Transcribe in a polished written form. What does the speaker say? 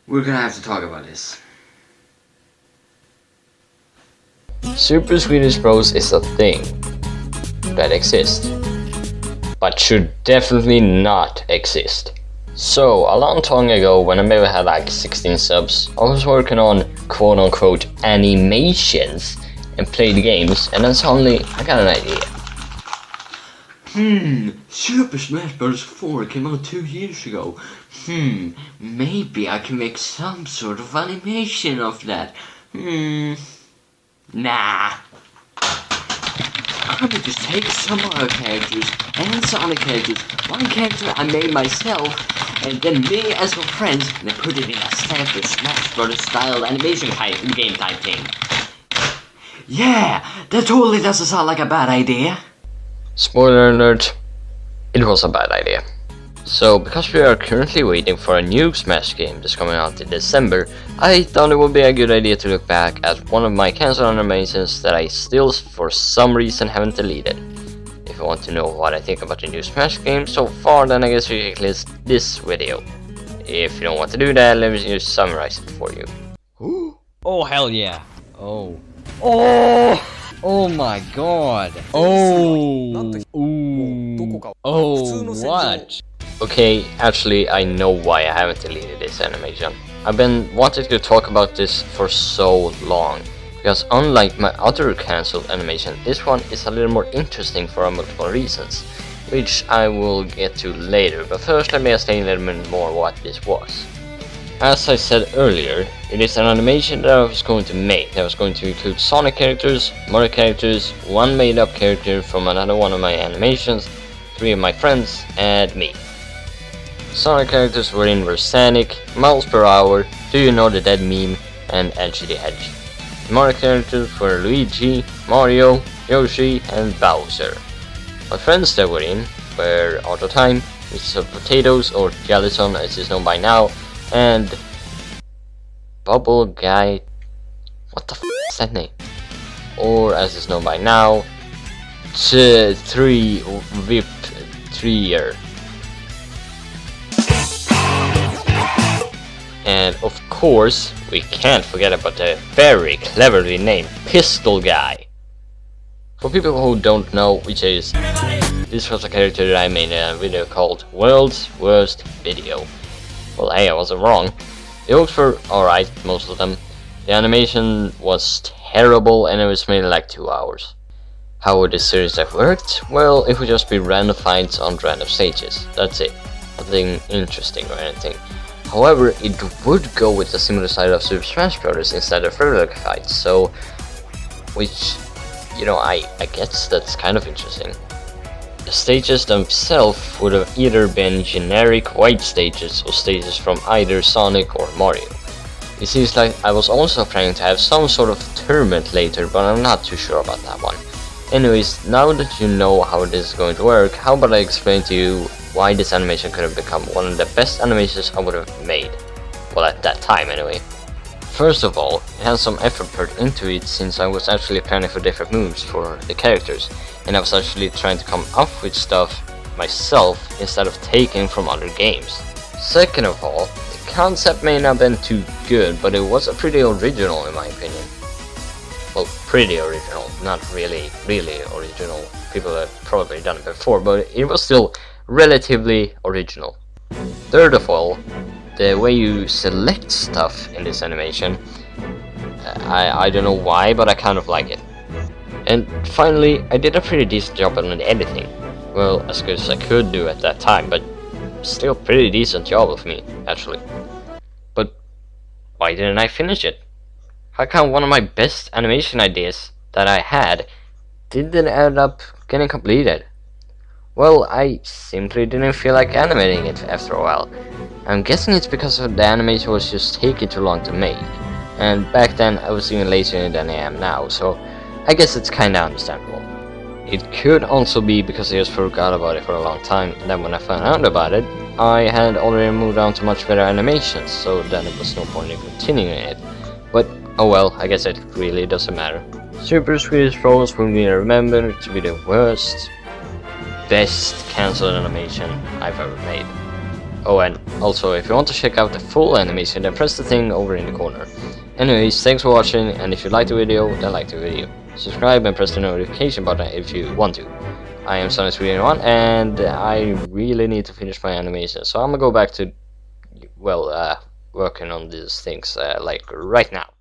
We're gonna have to talk about this. Super Swedish Bros is a thing that exists, but should definitely not exist. So, a long time ago, when I maybe had like 16 subs, I was working on quote unquote animations and played games, and then suddenly I got an idea. Super Smash Bros. 4 came out 2 years ago. Maybe I can make some sort of animation of that. Nah. I would just take some Mario characters and Sonic characters, one character I made myself, and then me as my friends, and then put it in a Super Smash Bros. Style animation game type thing. Yeah, that totally doesn't sound like a bad idea. Spoiler alert, it was a bad idea. So, because we are currently waiting for a new Smash game that's coming out in December, I thought it would be a good idea to look back at one of my cancelled animations that I still for some reason haven't deleted. If you want to know what I think about the new Smash game so far, then I guess you should click this video. If you don't want to do that, let me just summarize it for you. Oh hell yeah. Oh. Oh my god. Oh. Ooh. Oh what? Okay, actually I know why I haven't deleted this animation. I've been wanting to talk about this for so long, because unlike my other cancelled animation, this one is a little more interesting for multiple reasons, which I will get to later, but first let me explain a little bit more what this was. As I said earlier, it is an animation that I was going to make that was going to include Sonic characters, Mario characters, one made up character from another one of my animations, 3 of my friends, and me. Sonic characters were in Sonic, Miles Per Hour, Do You Know the Dead Meme, and Edgy the Edge. The Mario characters were Luigi, Mario, Yoshi, and Bowser. My friends that were in were Autotime, Mr. Potatoes, or Jellison as is known by now, and Bubble Guy, what the f is that name? Or as is known by now, 3 Vip 3er. And of course, we can't forget about the very cleverly named Pistol Guy. For people who don't know, this was a character that I made in a video called World's Worst Video. Well, hey, I wasn't wrong. The jokes were alright, most of them. The animation was terrible and it was made in like 2 hours. How would this series have worked? Well, it would just be random fights on random stages. That's it. Nothing interesting or anything. However, it would go with the similar style of Super Smash Bros. Instead of regular fights, so... which, you know, I guess that's kind of interesting. The stages themselves would have either been generic white stages or stages from either Sonic or Mario. It seems like I was also planning to have some sort of tournament later, but I'm not too sure about that one. Anyways, now that you know how this is going to work, how about I explain to you why this animation could have become one of the best animations I would have made. Well, at that time anyway. First of all, it has some effort put into it since I was actually planning for different moves for the characters, and I was actually trying to come up with stuff myself instead of taking from other games. Second of all, the concept may not have been too good, but it was a pretty original in my opinion. Well, pretty original, not really original. People have probably done it before, but it was still relatively original. Third of all, the way you select stuff in this animation, I don't know why, but I kind of like it. And finally, I did a pretty decent job on the editing. Well, as good as I could do at that time, but still pretty decent job of me, actually. But why didn't I finish it? How come one of my best animation ideas that I had didn't end up getting completed? Well, I simply didn't feel like animating it after a while. I'm guessing it's because the animation was just taking too long to make. And back then I was even lazier than I am now, so I guess it's kinda understandable. It could also be because I just forgot about it for a long time, and then when I found out about it, I had already moved on to much better animations, so then it was no point in continuing it. But oh well, I guess it really doesn't matter. Super Swedish Bros will be remembered to be the best cancelled animation I've ever made. Oh, and also, if you want to check out the full animation, then press the thing over in the corner. Anyways, thanks for watching, and if you liked the video, then like the video. Subscribe and press the notification button if you want to. I am Swedish Bros, and I really need to finish my animation, so I'm gonna go back to, well, working on these things, like right now.